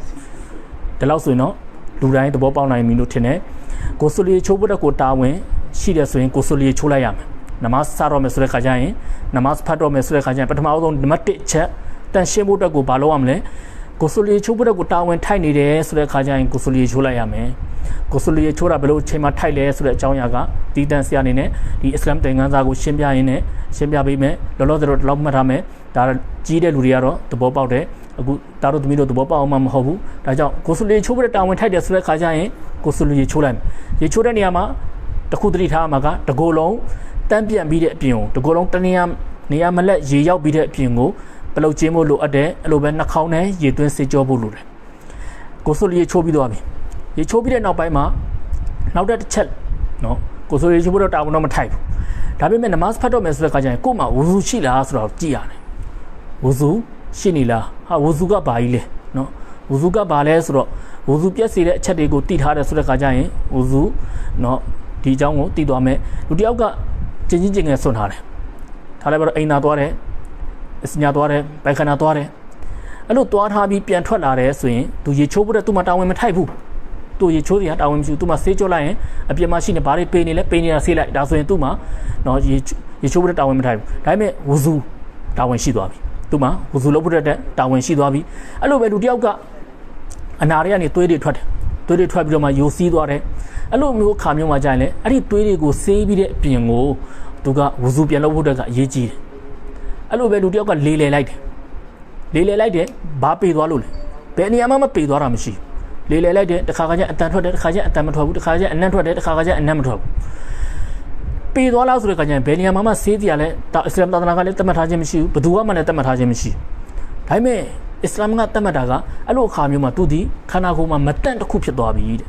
ဒါလို့ဆိုရင်တော့လူတိုင်းသဘောပေါက်နိုင်ပြီလို့ထင်တယ်ကိုဆူလီချိုးဖို့တဲ့ကိုတာဝန်ရှိတယ်ဆိုရင်ကိုဆူလီချိုးလိုက်ရမယ်နမတ်စတော့မယ်ဆိုတဲ့ခါကျရင်နမတ်ဖတ်တော့မယ်ဆိုတဲ့ခါကျရင်ပထမဆုံးနံပါတ်1ချက်တန်ရှင်းဖို့အတွက်ကိုဘာလုပ်ရမလဲကိုဆူလီချိုးဖို့တဲ့ကိုတာဝန်ထိုက်နေတယ်ဆိုတဲ့ခါကျရင်ကိုဆူလီချိုးလိုက်ရမယ်ကိုဆူလီချိုးတာဘယ်လိုအချိန်မှထိုက်လဲဆိုတဲ့အကြောင်းအရာကတီးတန့်ဆရာအနေနဲ့ဒီအစ္စလာမ်သင်ခန်းစာကိုရှင်းပြရင်းနဲ့ရှင်းပြပေးမယ်လောလောဆယ်တော့လောက်မှတ်ထားမယ်ဒါကြီးတဲ့လူတွေကတော့သဘောပေါက်တယ်အခုတာတို့သမီးတို့သဘောပေါက်အောင်မှမဟုတ်ဘူးဒါကြောင့်ကိုဆူလီချိုးဖို့တဲ့တာဝန်ထိုက်တယ်ဆိုတဲ့ခါကျရင်ကိုဆူလီချိုးလိုက်မယ်ရေချိုးတဲ့နေရာမှာတခုတတိထားမှာကတကိုယ်လုံးတန်းပြန်ပြီးတဲ့အပြင်ကိုတကိုယ်လုံးတနေရာမလက်ရေရောက်ပြီးတဲ့အပြင်ကိုပလုတ်ချင်းဖို့လိုအပ်တယ်အဲ့လိုပဲနှာခေါင်းနဲ့ရေသွင်းစေကြောဖို့လိုတယ်ကိုဆူလီရေချိုးပြီးသွားပြီရေချိုးပြီးတဲ့နောက်ပိုင်းမှာနောက်တစ်ချက်နော်ကိုဆူလီရေချိုးဖို့တော့တာဝန်တော့မထိုက်ဘူးဒါပေမဲ့နမတ်ဖတ်တော့မယ်ဆိုတဲ့အခါကျရင်ကို့မှာဝူဇူရှိလားဆိုတော့ကြည့်ရတယ်ဝူဇူရှိနေလားဟာဝူဇူကဘာကြီးလဲနော်ဝူဇူကဘာလဲဆိုတော့ဝူဇူပြက်စီတဲ့အချက်တွေကိုတည်ထားတယ်ဆိုတဲ့အခါကျရင်ဝူဇူနော်ဒီအကြောင်းကိုတည်သွားမယ်လူတစ်ယောက်ကကျင်ငယ်ဆွန့်ထားတယ်ထားလိုက်ပါတော့အိမ်သာသွားတယ်အစညာသွားတယ်ပိုက်ခဏသွားတယ် အဲ့လိုသွားထားပြီးပြန်ထွက်လာတယ်ဆိုရင်သူရေချိုးဖို့တဲ့သူမှတာဝန်မထိုက်ဘူးသူရေချိုးစရာတာဝန်မရှိဘူးသူမှဆေးကြောလိုက်ရင်အပြင်မှာရှိနေဘာတွေပေးနေလဲပေးနေတာဆေးလိုက်ဒါဆိုရင်သူမှနော်ရေချိုးဖို့တဲ့တာဝန်မထိုက်ဘူးဒါပေမဲ့ဝဇူတာဝန်ရှိသွားပြီသူမှဝဇူလုပ်ဖို့တဲ့တာဝန်ရှိသွားပြီအဲ့လိုပဲလူတယောက်ကအနာတွေကနေသွေးတွေထွက်တယ်သွေးတွေထွက်ပြီးတော့မှယိုစီးသွားတယ်အဲ့လိုမျိုးခါမျိုးမှာကြာရင်လေအဲ့ဒီသွေးတွေကိုဆေးပြီးတဲ့အပြင်ကိုသူကဝဇူပြန်လုပ်ဖို့တဲ့အရေးကြီးတယ်အဲ့လိုပဲလူတယောက်ကလေလေလိုက်တယ်ဘာပေသွားလို့လဲဘယ်နေရာမှမပေသွားတာမရှိလေလေလိုက်တယ်တစ်ခါကျအတန်ထွက်တယ်တစ်ခါကျအတန်မထွက်ဘူးတစ်ခါကျအနံ့ထွက်တယ်တစ်ခါကျအနံ့မထွက်ဘူးပေသွားလားဆိုတဲ့ခါကျရင်ဘယ်နေရာမှဆေးတရားလဲအစ္စလာမ်သာသနာကလည်းတတ်မှတ်ထားခြင်းမရှိဘူးဘယ်သူမှလည်းတတ်မှတ်ထားခြင်းမရှိဒါပေမဲ့အစ္စလာမ်ကတတ်မှတ်တာကအဲ့လိုအခါမျိုးမှာသူဒီခန္ဓာကိုယ်မှာမတန့်တစ်ခုဖြစ်သွားပြီတဲ့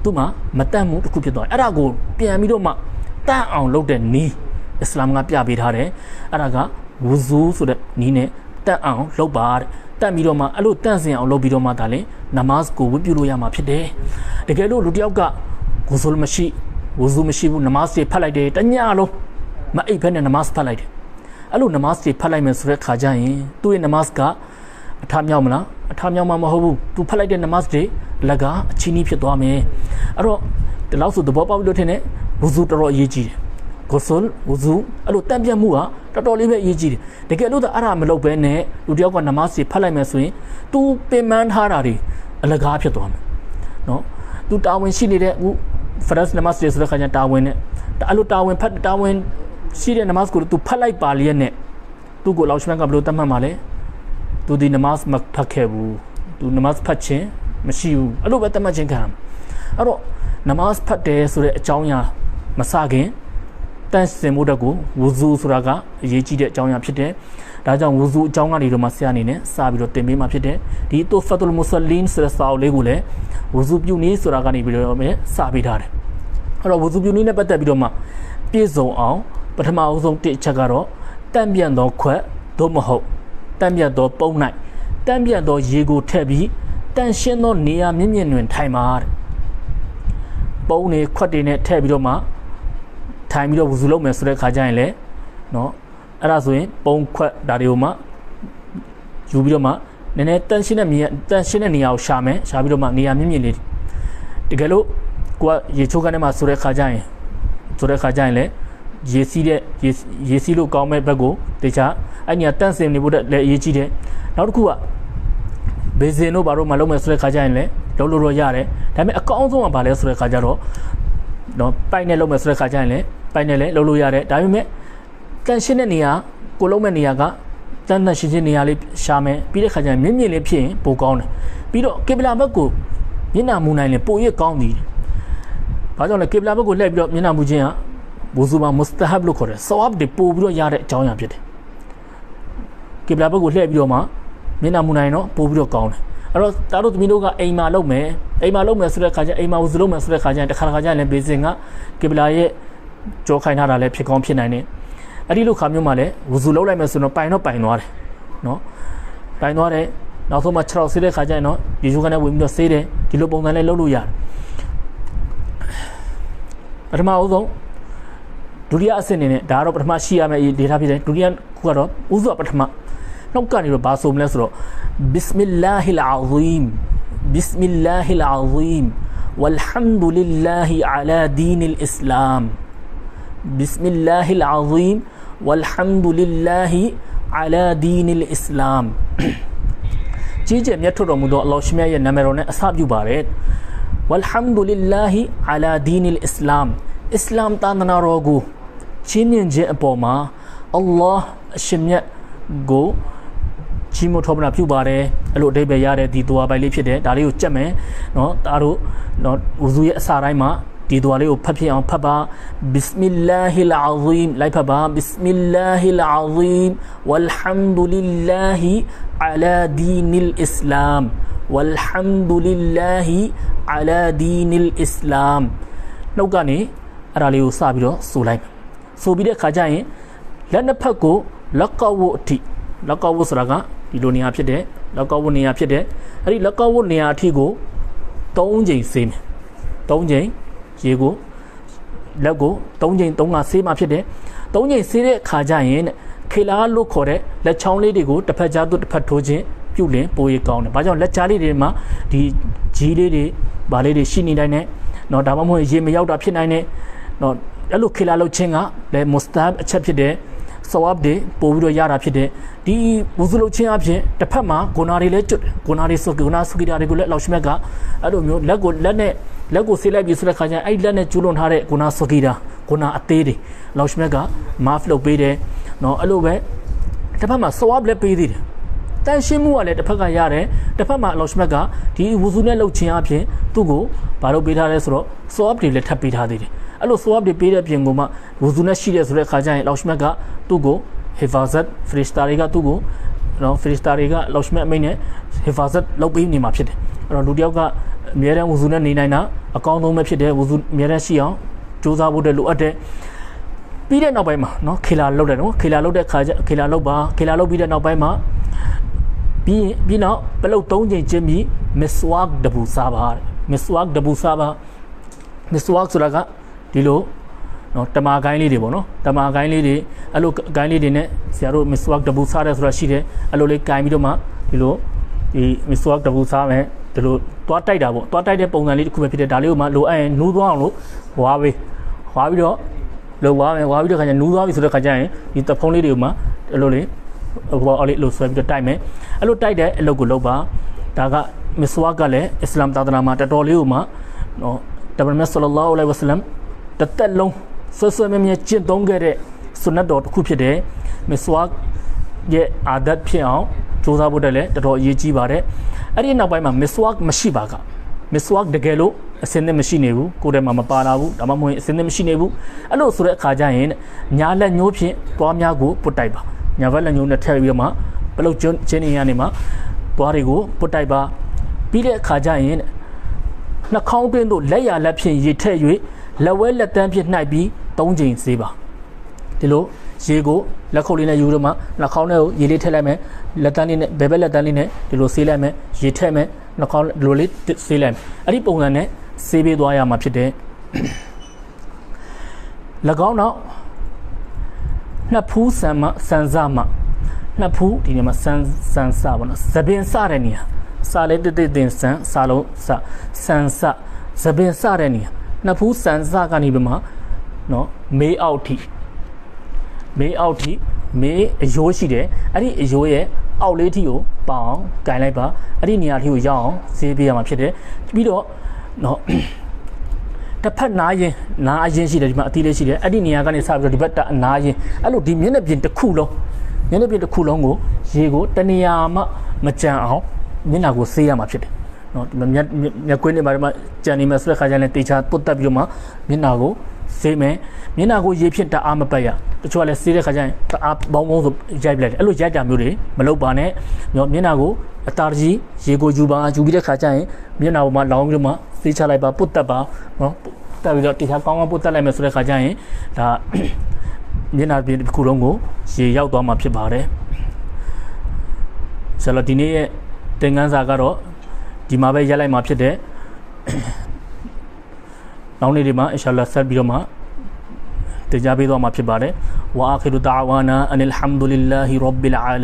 သူမှာမတန့်မှုတစ်ခုဖြစ်သွားတယ်အဲ့ဒါကိုပြန်ပြီးတော့မှတန့်အောင်လုပ်တဲ့နည်းအစ္စလာမ်ကပြပေးထားတယ်အဲ့ဒါကဝဇူဆိုတဲ့နည်းနဲ့တန့်အောင်လုပ်ပါတဲ့တန့်ပြီးတော့မှအဲ့လိုတန့်စင်အောင်လုပ်ပြီးတော့မှဒါလည်းနမတ်ကိုဝတ်ပြုလို့ရမှာဖြစ်တယ်တကယ်လို့လူတစ်ယောက်ကဂူဆူလ်မရှိဝဇူမရှိဘူးနမတ်တွေဖတ်လိုက်တယ်တညလုံးမအိပ်ဖက်နဲ့နမတ်ဖတ်လိုက်တယ်အဲ့လိုနမတ်တွေဖတ်လိုက်မယ်ဆိုတဲ့ခါကျရင်သူ့ရဲ့နမတ်ကအထာမြောက်မလားအထာမြောက်မှာမဟုတ်ဘူးသူဖတ်လိုက်တဲ့နမတ်တွေလက်ကအချင်းကြီးဖြစ်သွားမယ်အဲ့တော့ဒီလောက်ဆိုသဘောပေါက်လို့ထင်တယ်ဝဇူတော်တော်အရေးကြီးတယ်ဂူဆူလ်ဝဇူအဲ့လိုတန့်ပြတ်မှုကတော်တော်လေးပဲအရေးကြီးတယ်တကယ်လို့အဲ့ဒါမလုပ်ဘဲနဲ့လူတယောက်ကနမတ်တွေဖတ်လိုက်မယ်ဆိုရင်သူပင်ပန်းထားတာတွေအလကားဖြစ်သွားမယ်နော်သူတာဝန်ရှိနေတဲ့အခုဖရတ်နမတ်တွေဆိုတဲ့ခါကျတာဝန်နဲ့အဲ့လိုတာဝန်ရှိတဲ့နမတ်ကိုသူဖတ်လိုက်ပါလျက်နဲ့သူ့ကိုလောက်ရှမန်ကဘယ်လိုတတ်မှတ်မှာလဲသူဒီနမတ်မဖတ်ခဲ့ဘူးသူနမတ်ဖတ်ခြင်းမရှိဘူးအဲ့လိုပဲတတ်မှတ်ခြင်းခံအဲ့တော့နမတ်ဖတ်တယ်ဆိုတဲ့အကြောင်းအရာမစခင်တန့်စင်မှုတက်ကိုဝဇူဆိုတာကအရေးကြီးတဲ့အကြောင်းအရာဖြစ်တယ်ဒါကြောင့်ဝဇူအကြောင်းကနေတော့မှဆရာအနေနဲ့စပြီးတော့သင်ပေးမှာဖြစ်တယ်ဒီတိုဖတ်တုလ်မုဆလင်ဆိုတဲ့စာအုပ်လေးကိုလည်းဝဇူပြုနည်းဆိုတာကနေပြီးတော့မှစပေးထားတယ်အဲ့တော့ဝဇူပြုနည်းနဲ့ပတ်သက်ပြီးတော့မှပြည့်စုံအောင်ပထမအဆုံးတစ်ချက်ကတော့တန့်ပြန်သောခွက်သို့မဟုတ်တန့်ပြန်သောပုံ၌တန့်ပြန်သောရေကိုထည့်ပြီးတန့်ရှင်းသောနေရာမြင့်မြင့်တွင်ထိုင်ပါတဲ့ပုံနေခွက်တွေနဲ့ထည့်ပြီးတော့မှထိုင်ပြီးတော့ဝဇူလုပ်မယ်ဆိုတဲ့ခါကျရင်လေနော်အဲ့ဒါဆိုရင်ပုံခွက်ဒါတွေကိုမှယူပြီးတော့မှနည်းနည်းတန့်ရှင်းတဲ့နေရာကိုရှာမယ်ရှာပြီးတော့မှနေရာမြင့်မြင့်လေးတကယ်လို့ကိုကရေချိုးခန်းထဲမှာဆိုတဲ့ခါကျရင်လေရေစီးလို့ကောင်းမဲ့ဘက်ကိုတခြားအဲ့ညာတန့်စင်နေဖို့လည်းအရေးကြီးတယ်နောက်တစ်ခုကဘေဇင်တို့ဘာလို့မလုပ်မယ်ဆိုတဲ့ခါကျရင်လည်းလုပ်လို့တော့ရတယ်ဒါပေမဲ့အကောင်းဆုံးကဘာလဲဆိုတဲ့ခါကျတော့နော်ပိုက်နဲ့လုပ်မယ်ဆိုတဲ့ခါကျရင်လည်းပိုက်နဲ့လည်းလုပ်လို့ရတယ်ဒါပေမဲ့တန့်ရှင်းတဲ့နေရာကိုလုံးမဲ့နေရာကတန့်ရှင်းနေရာလေးရှာမယ်ပြီးတဲ့ခါကျရင်မြင့်မြင့်လေးဖြစ်ရင်ပိုကောင်းတယ်ပြီးတော့ကေဗလာဘက်ကိုမျက်နှာမူနိုင်ရင်ပိုရကောင်းသည်ဘာကြောင့်လဲကေဗလာဘက်ကိုလှည့်ပြီးတော့မျက်နှာမူခြင်းကဝဇူမှာမုစတဟဘ်လို့ခေါ်တယ်ဆဝပ်တွေပို့ပြီးတော့ရတဲ့အကြောင်းအရာဖြစ်တယ်ကေဗလာဘက်ကိုလှည့်ပြီးတော့မှမျက်နှာမူနိုင်တော့ပို့ပြီးတော့ကောင်းတယ်အဲ့တော့တာတို့သမီးတို့ကအိမ်မှာလုပ်မယ်ဆိုတဲ့ခါကျအိမ်မှာဝဇူလုပ်မယ်ဆိုတဲ့ခါကျတခါကျလည်းဘေးစင်ကကေဗလာရဲ့ကြောခိုင်းထားတာလည်းဖြစ်ကောင်းဖြစ်နိုင်တယ်အဲ့ဒီလိုခါမျိုးမှာလည်းဝဇူလုပ်လိုက်မယ်ဆိုတော့ပိုင်သွားတယ်နော်ပိုင်သွားတယ်နောက်ဆုံးမှ6ရောက်ဆေးတဲ့ခါကျရင်တော့ရေချိုးကနေဝင်ပြီးတော့ဆေးတယ်ဒီလိုပုံစံလေးလုပ်လို့ရတယ်ပထမအဆုံးဒုတိယအဆင့်အနေနဲ့ဒါကတော့ပထမရှိရမယ့် data ဖြစ်တယ်ဒုတိယခုကတော့ဥစွာပထမနောက်ကနေတော့ဘာဆိုမလဲဆိုတော့ဘစ္စမီလာဟီလ်အာဇီမ်ဝလ်ဟမ်ဒူလ illah အလာဒီန်အစ္စလာမ်ဘစ္စမီလာဟီလ်အာဇီမ်ဝလ်ဟမ်ဒူလ illah အလာဒီန်အစ္စလာမ်ကြီးကျယ်မြတ်တော်မူသောအလ္လာဟ်ရှင်ရဲ့နာမည်တော်နဲ့အစပြုပါတယ်ဝလ်ဟမ်ဒူလ illah အလာဒီန်အစ္စလာမ်အစ္စလာမ်သာသနာတော်ကိုချင်းမြင့်ခြင်းအပေါ်မှာအလ္လာဟ်အရှင်မြတ်ကိုချီးမွမ်းထောပနာပြုပါတယ်အဲ့လိုအဓိပ္ပာယ်ရတဲ့ဒီဒွါပိုင်လေးဖြစ်တယ်ဒါလေးကိုကြက်မယ်နော်ဒါတို့နော်ဝဇူရဲ့အစာတိုင်းမှာဒီဒွါလေးကိုဖတ်ဖြစ်အောင်ဖတ်ပါဘစ္စမီလာဟီလ်အာဇီမ်လိုက်ဖတ်ပါဘစ္စမီလာဟီလ်အာဇီမ်ဝလ်ဟမ်ဒူလ illah အလာဒီန်အစ္စလာမ်ဝလ်ဟမ်ဒူလ illah အလာဒီန်အစ္စလာမ်နောက်ကနေအဲ့ဒါလေးကိုစပြီးတော့ဆိုလိုက်ဆိုပြီးတဲ့ခါကျရင်လက်နှစ်ဖက်ကိုလက်ကောက်ဝတ်အထိလက်ကောက်ဝတ်ဆိုတာကဒီလိုနေရာဖြစ်တယ်လက်ကောက်ဝတ်နေရာဖြစ်တယ်အဲ့ဒီလက်ကောက်ဝတ်နေရာအထိကို3ချိန်ဆေးမယ်3ချိန်ရေကိုလက်ကို3ချိန်3ကဆေးမှဖြစ်တယ်3ချိန်ဆေးတဲ့ခါကျရင်ခေလာလို့ခေါ်တဲ့လက်ချောင်းလေးတွေကိုတစ်ဖက်ကြားသို့တစ်ဖက်ထိုးခြင်း ပြုတ်လင်ပိုးရကောင်းတယ်။ဘာကြောင့်လက်ချားလေးတွေမှာဒီဂျီလေးတွေဗာလေးတွေရှိနေတိုင်းနဲ့နော်ဒါမှမဟုတ်ရေမရောက်တာဖြစ်နိုင်တယ်နော်အဲ့လိုခေလာလုပ်ခြင်းကလည်းမုစတာဘ်အချက်ဖြစ်တယ်ဆဝပ်တွေပို့ပြီးတော့ရတာဖြစ်တယ်ဒီဝူဇူလုပ်ခြင်းအပြင်တစ်ဖက်မှာဂုဏတွေလည်းကျွတ်ဂုဏတွေဆိုဂုဏစကီတာတွေကိုလည်းလောက်ရှမက်ကအဲ့လိုမျိုးလက်ကိုဆေးလိုက်ပြီးဆိုတဲ့ခါကျရင်အဲ့လက်နဲ့ကျူးလွန်ထားတဲ့ဂုဏစကီတာဂုဏအသေးတွေလောက်ရှမက်ကမာဖလုပ်ပေးတယ်နော်အဲ့လိုပဲတစ်ဖက်မှာဆဝပ်လည်းပေးသေးတယ်တန်ရှင်းမှုကလည်းတစ်ဖက်ကရတယ်တစ်ဖက်မှာလောက်ရှမက်ကဒီဝူဇူနဲ့လုပ်ခြင်းအပြင်သူ့ကိုဘာလို့ပေးထားလဲဆိုတော့ဆဝပ်တွေလည်းထပ်ပေးထားသေးတယ်အဲ့လိုဆဝပ်တွေပေးတဲ့ပြင်ကမှဝူဇူနဲ့ရှိတဲ့ဆိုတဲ့ခါကျရင်လောက်ရှမက်ကသူ့ကိုဟီဖာဇတ်ဖရစ်တာတွေကသူ့ကိုနော်ဖရစ်တာတွေကလောက်ရှမက်အမိန့်နဲ့ဟီဖာဇတ်လုပ်ပေးနေမှာဖြစ်တယ်အဲ့တော့လူတယောက်ကအမြဲတမ်းဝူဇူနဲ့နေနိုင်တာအကောင်းဆုံးပဲဖြစ်တယ်ဝူဇူအမြဲတမ်းရှိအောင်ကြိုးစားဖို့လိုအပ်တယ်ပြီးတဲ့နောက်ပိုင်းမှာနော်ခေလာလုပ်တယ်နော်ခေလာလုပ်တဲ့ခါကျခေလာလုပ်ပြီးတဲ့နောက်ပိုင်းမှာပြီးနောက်ပလုတ်3ချိန်ကျင်းပြီးမစ်ဝတ်ဒဘူစာဘာမစ်ဝတ်ဒဘူစာဘာမစ်ဝတ်ဆိုတာကဒီလိုနော်တမာကိုင်းလေးတွေပေါ့နော်တမာကိုင်းလေးတွေအဲ့လိုကိုင်းလေးတွေနဲ့ဆရာတို့မစ်ဝတ်ဒဘူစားတယ်ဆိုတာရှိတယ်အဲ့လိုလေးကိုင်းပြီးတော့မှဒီလိုဒီမစ်ဝတ်ဒဘူစားမယ်ဒီလိုသွားတိုက်တာပေါ့သွားတိုက်တဲ့ပုံစံလေးတစ်ခုပဲဖြစ်တယ်ဒါလေးကိုမှလိုအပ်ရင်နူးသွားအောင်လို့ဝါပြီးတော့လိုဝါမယ်ဝါပြီးတော့ခါကျနူးသွားပြီဆိုတဲ့ခါကျရင်ဒီတဖုံးလေးတွေကိုမှအဲ့လိုလေးဟိုအော်လေးလို့ဆွဲပြီးတော့တိုက်မယ်အဲ့လိုတိုက်တဲ့အလုပ်ကိုလုပ်ပါဒါကမစ်ဝတ်ကလည်းအစ္စလာမ်သာသနာမှာတော်တော်လေးကိုမှနော်တပည့်မြတ်ဆလ္လာလာဟူအလိုင်ဝါဆလမ်တသက်လုံးဆွဲမြဲကျင့်သုံးခဲ့တဲ့ဆွနတ်တော်တစ်ခုဖြစ်တယ်မစ်ဝတ်ရဲ့အာဒတ်ဖြစ်အောင်ကြိုးစားဖို့တက်လည်းတော်တော်အရေးကြီးပါတယ်အဲ့ဒီနောက်ပိုင်းမှာမစ်ဝတ်မရှိပါကမစ်ဝတ်တကယ်လို့အစင်းနဲ့မရှိနေဘူးကိုယ်ထဲမှာမပါလာဘူးဒါမှမဟုတ်အစင်းနဲ့မရှိနေဘူးအဲ့လိုဆိုတဲ့အခါကျရင်ညာလက်ညှိုးဖြင့်သွားများကိုပုတ်တိုက်ပါညာဘက်လက်ညှိုးနဲ့ထည့်ပြီးတော့မှပလုတ်ချင်းနေရနေမှာသွားတွေကိုပုတ်တိုက်ပါပြီးတဲ့အခါကျရင်နှာခေါင်းတွင်းတို့လက်ရလက်ဖြင့်ရေထည့်၍လက်ဝဲလက်တန်းဖြင့်နှိုက်ပြီး3ချိန်စေးပါဒီလိုရေကိုလက်ခုပ်လေးနဲ့ယူတော့မှနှာခေါင်းထဲကိုရေလေးထည့်လိုက်မယ်လက်တန်းလေးနဲ့ဘယ်ဘက်လက်တန်းလေးနဲ့ဒီလိုစေးလိုက်မယ်ရေထည့်မယ်နှာခေါင်းဒီလိုလေးစေးလိုက်မယ်အဲ့ဒီပုံစံနဲ့စေးပေးသွားရမှာဖြစ်တယ်၎င်းတော့နှစ်ဖူးဆန်စမနှစ်ဖူးဒီနေမှာဆန်စပါနော်သပင်စတဲ့နေရာစာလေးတိတင်ဆန်စာလုံးစဆန်စသပင်စတဲ့နေရာနှစ်ဖူးဆန်စကနေပြီးမှနော်မေးအောက်ထိမေးအယိုးရှိတယ်အဲ့ဒီအယိုးရဲ့အောက်လေးထိကိုပေါအောင်ကင်လိုက်ပါအဲ့ဒီနေရာထိကိုရောက်အောင်ဈေးပေးရမှာဖြစ်တယ်ပြီးတော့နော်တစ်ဖက်နားအရင်ရှိတယ်ဒီမှာအသီးလေးရှိတယ်အဲ့ဒီနေရာကနေစပြီးတော့ဒီဘက်အနားရင်အဲ့လိုဒီမျက်နှာပြင်တစ်ခုလုံးကိုရေကိုတနေရာမှမကြံအောင်မျက်နှာကိုဆေးရမှာဖြစ်တယ်နော်မျက်ကွင်းတွေမှာကြံနေမှာဆိုတဲ့ခါကျရင်တေချာပုတ်တက်ပြီးတော့မှမျက်နှာကိုဆေးမယ်မျက်နှာကိုရေဖြင့်တအားမပတ်ရတချို့ကလည်းဆေးတဲ့ခါကျရင်တအားဘောင်းဆိုရိုက်ပလိုက်တယ်အဲ့လိုရိုက်တာမျိုးတွေမလုပ်ပါနဲ့မျက်နှာကိုအတားကြီးရေကိုယူပြီးတဲ့ခါကျရင်မျက်နှာပေါ်မှာလောင်းပြီးတော့မှဆေးချလိုက်ပါပုတ်တက်ပါနော်တက်ပြီးတော့တေချာကောင်းပုတ်တက်လိုက်မယ်ဆိုတဲ့ခါကျရင်ဒါမျက်နှာပြင်တစ်ခုလုံးကိုရေရောက်သွားမှာဖြစ်ပါတယ်ဆိုတော့ဒီနေ့ရဲ့သင်ခန်းစာကတော့ဒီမှာပဲရက်လိုက်မှာဖြစ်တယ်နောက်နေ့တွေမှာအင်ရှာအလ္လာဟ်ဆက်ပြီးတော့မှတင်ကြပေးသွားမှာဖြစ်ပါတယ်ဝါအာခီရူဒါဝါနာအန်အလ်ဟမ်ဒူလ illah ရောဘ်ဘီလ်အာလမ်